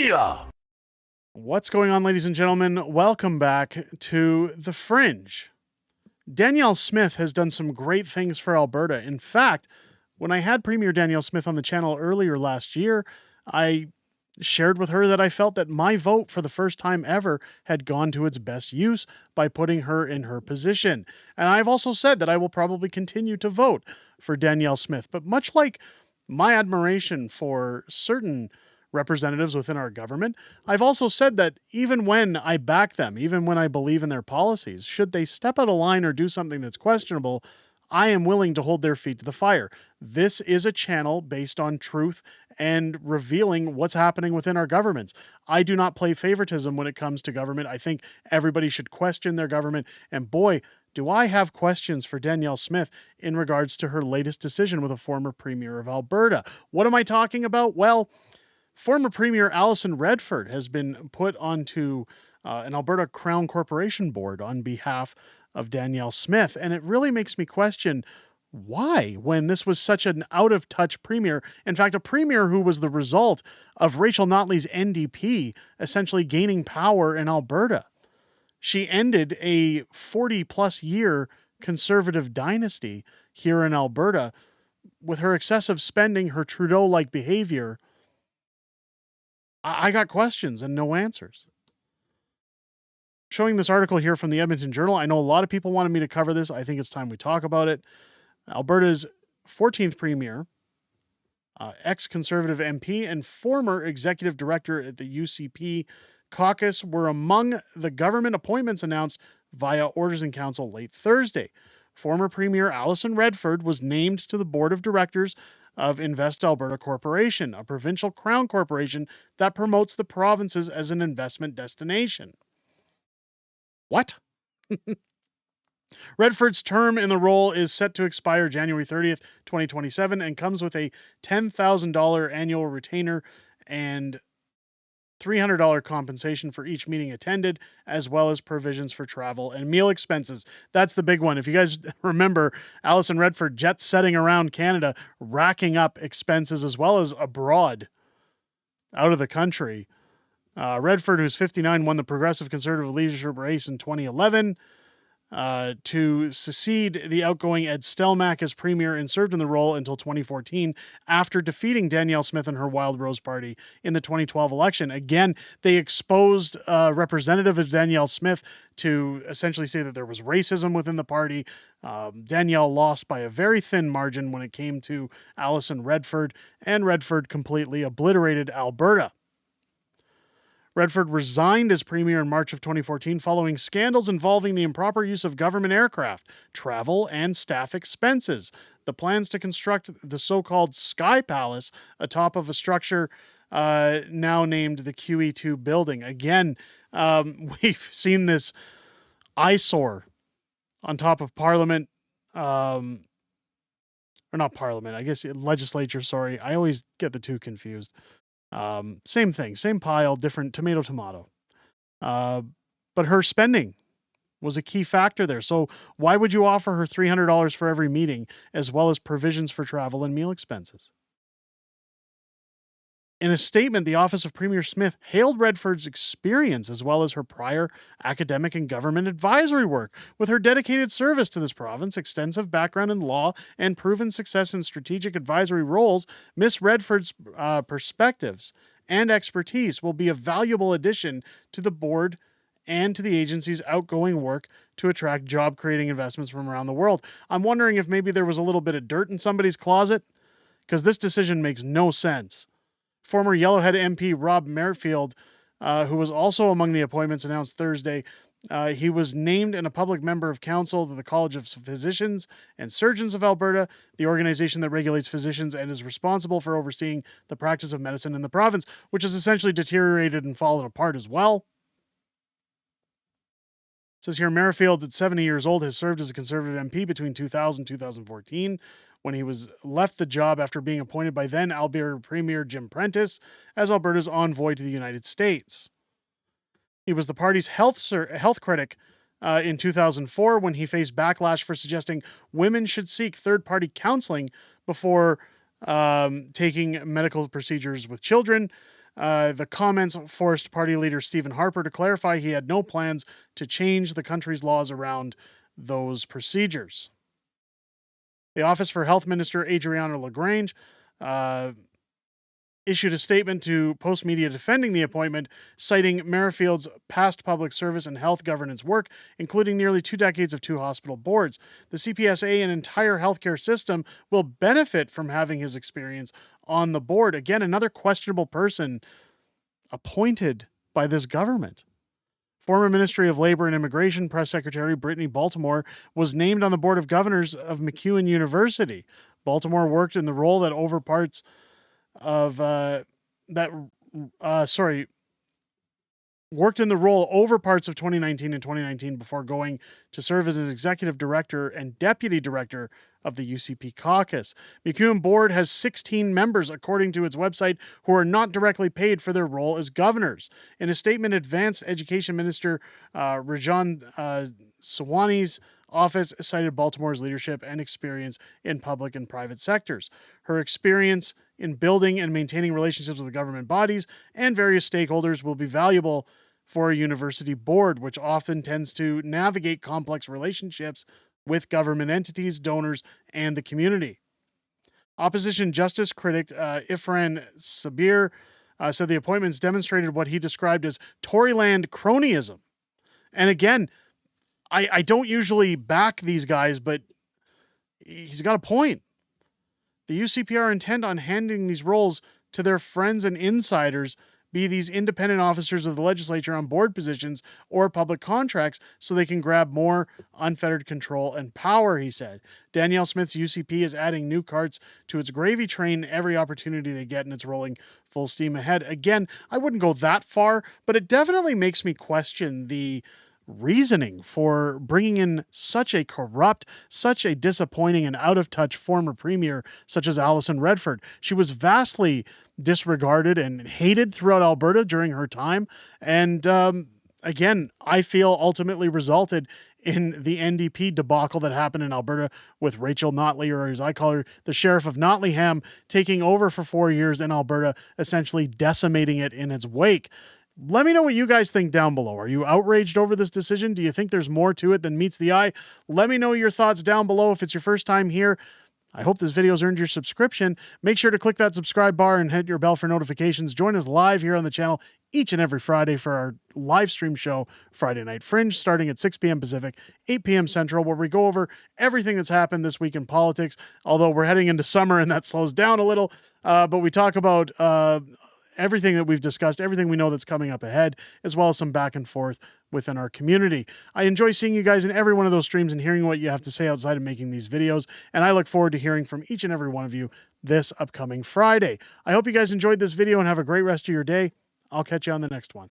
Crystia! What's going on, ladies and gentlemen? Welcome back to The Fringe. Danielle Smith has done some great things for Alberta. In fact, when I had Premier Danielle Smith on the channel earlier last year, I shared with her that I felt that my vote for the first time ever had gone to its best use by putting her in her position. And I've also said that I will probably continue to vote for Danielle Smith. But much like my admiration for certain representatives within our government, I've also said that even when I back them, even when I believe in their policies, should they step out of line or do something that's questionable, I am willing to hold their feet to the fire. This is a channel based on truth and revealing what's happening within our governments. I do not play favoritism when it comes to government. I think everybody should question their government. And boy, do I have questions for Danielle Smith in regards to her latest decision with a former premier of Alberta. What am I talking about? Well, former Premier Allison Redford has been put onto an Alberta Crown Corporation board on behalf of Danielle Smith. And it really makes me question why, when this was such an out-of-touch premier, in fact, a premier who was the result of Rachel Notley's NDP essentially gaining power in Alberta. She ended a 40-plus year conservative dynasty here in Alberta with her excessive spending, her Trudeau-like behavior. I got questions and no answers. Showing this article here from the Edmonton Journal. I know a lot of people wanted me to cover this. I think it's time we talk about it. Alberta's 14th premier, ex-Conservative MP, and former executive director at the UCP caucus were among the government appointments announced via Orders in Council late Thursday. Former Premier Allison Redford was named to the board of directors of Invest Alberta Corporation, a provincial crown corporation that promotes the provinces as an investment destination. What? Redford's term in the role is set to expire January 30th, 2027, and comes with a $10,000 annual retainer and $300 compensation for each meeting attended, as well as provisions for travel and meal expenses. That's the big one. If you guys remember, Allison Redford jet setting around Canada, racking up expenses as well as abroad, out of the country. Redford, who's 59, won the Progressive Conservative leadership race in 2011 to succeed the outgoing Ed Stelmach as premier and served in the role until 2014 after defeating Danielle Smith and her Wild Rose Party in the 2012 election. Again, they exposed a representative of Danielle Smith to essentially say that there was racism within the party. Danielle lost by a very thin margin when it came to Allison Redford, and Redford completely obliterated Alberta. Redford resigned as premier in March of 2014 following scandals involving the improper use of government aircraft, travel, and staff expenses. The plans to construct the so-called Sky Palace atop of a structure now named the QE2 building. Again, we've seen this eyesore on top of Parliament, or not Parliament, I guess legislature, sorry. I always get the two confused. Same thing, same pile, different tomato. But her spending was a key factor there. So why would you offer her $300 for every meeting, as well as provisions for travel and meal expenses? In a statement, the Office of Premier Smith hailed Redford's experience as well as her prior academic and government advisory work. With her dedicated service to this province, extensive background in law, and proven success in strategic advisory roles, Miss Redford's perspectives and expertise will be a valuable addition to the board and to the agency's outgoing work to attract job-creating investments from around the world. I'm wondering if maybe there was a little bit of dirt in somebody's closet, because this decision makes no sense. Former Yellowhead MP Rob Merrifield, who was also among the appointments announced Thursday, he was named a public member of council to the College of Physicians and Surgeons of Alberta, the organization that regulates physicians and is responsible for overseeing the practice of medicine in the province, which has essentially deteriorated and fallen apart as well. It says here, Merrifield, at 70 years old, has served as a Conservative MP between 2000 and 2014, when he was left the job after being appointed by then Alberta Premier Jim Prentice as Alberta's envoy to the United States. He was the party's health critic in 2004 when he faced backlash for suggesting women should seek third-party counseling before taking medical procedures with children. The comments forced party leader Stephen Harper to clarify he had no plans to change the country's laws around those procedures. The Office for Health Minister Adriana Lagrange issued a statement to Post Media defending the appointment, citing Merrifield's past public service and health governance work, including nearly 2 decades of 2 hospital boards. The CPSA and entire healthcare system will benefit from having his experience on the board. Again, another questionable person appointed by this government. Former Ministry of Labor and Immigration Press Secretary Brittany Baltimore was named on the Board of Governors of MacEwan University. Baltimore worked in the role that over parts of worked in the role over parts of 2019 and 2019 before going to serve as an executive director and deputy director of the UCP caucus. MacEwan board has 16 members, according to its website, who are not directly paid for their role as governors. In a statement, Advanced Education Minister Rajan Sawani's office cited Baltimore's leadership and experience in public and private sectors. Her experience in building and maintaining relationships with government bodies and various stakeholders will be valuable for a university board, which often tends to navigate complex relationships with government entities, donors, and the community. Opposition justice critic Ifran Sabir said the appointments demonstrated what he described as Toryland cronyism. And again, I don't usually back these guys, but he's got a point. The UCP are intent on handing these roles to their friends and insiders, be these independent officers of the legislature on board positions or public contracts, so they can grab more unfettered control and power, he said. Danielle Smith's UCP is adding new carts to its gravy train every opportunity they get, and it's rolling full steam ahead. Again, I wouldn't go that far, but it definitely makes me question the reasoning for bringing in such a corrupt, such a disappointing and out of touch former premier such as Allison Redford. She was vastly disregarded and hated throughout Alberta during her time. And again, I feel ultimately resulted in the NDP debacle that happened in Alberta with Rachel Notley, or as I call her, the Sheriff of Notleyham, taking over for 4 years in Alberta, essentially decimating it in its wake. Let me know what you guys think down below. Are you outraged over this decision? Do you think there's more to it than meets the eye? Let me know your thoughts down below. If it's your first time here, I hope this video's earned your subscription. Make sure to click that subscribe bar and hit your bell for notifications. Join us live here on the channel each and every Friday for our live stream show, Friday Night Fringe, starting at 6 p.m. Pacific, 8 p.m. Central, where we go over everything that's happened this week in politics, although we're heading into summer and that slows down a little. But we talk about everything that we've discussed, everything we know that's coming up ahead, as well as some back and forth within our community. I enjoy seeing you guys in every one of those streams and hearing what you have to say outside of making these videos, and I look forward to hearing from each and every one of you this upcoming Friday. I hope you guys enjoyed this video and have a great rest of your day. I'll catch you on the next one.